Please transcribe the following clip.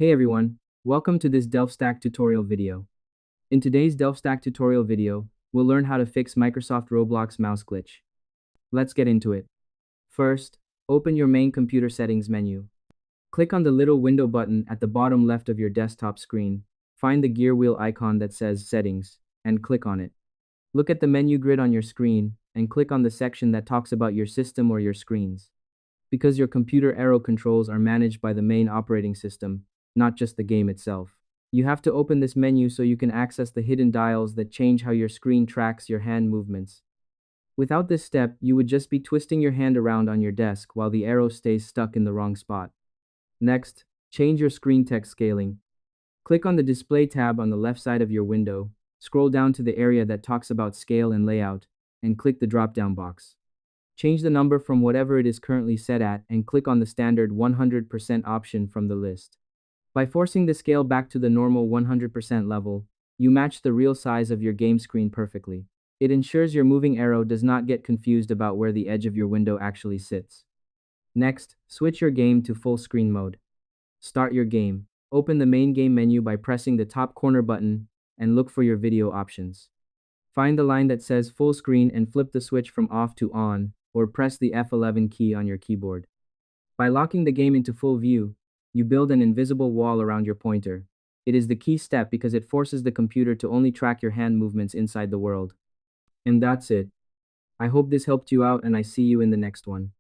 Hey everyone, welcome to this DelphStack tutorial video. In today's DelphStack tutorial video, we'll learn how to fix Microsoft Roblox mouse glitch. Let's get into it. First, open your main computer settings menu. Click on the little window button at the bottom left of your desktop screen. Find the gear wheel icon that says Settings, and click on it. Look at the menu grid on your screen, and click on the section that talks about your system or your screens. Because your computer arrow controls are managed by the main operating system, not just the game itself. You have to open this menu so you can access the hidden dials that change how your screen tracks your hand movements. Without this step, you would just be twisting your hand around on your desk while the arrow stays stuck in the wrong spot. Next, change your screen text scaling. Click on the Display tab on the left side of your window, scroll down to the area that talks about scale and layout, and click the drop-down box. Change the number from whatever it is currently set at and click on the standard 100% option from the list. By forcing the scale back to the normal 100% level, you match the real size of your game screen perfectly. It ensures your moving arrow does not get confused about where the edge of your window actually sits. Next, switch your game to full screen mode. Start your game. Open the main game menu by pressing the top corner button and look for your video options. Find the line that says full screen and flip the switch from off to on, or press the F11 key on your keyboard. By locking the game into full view, you build an invisible wall around your pointer. It is the key step because it forces the computer to only track your hand movements inside the world. And that's it. I hope this helped you out and I see you in the next one.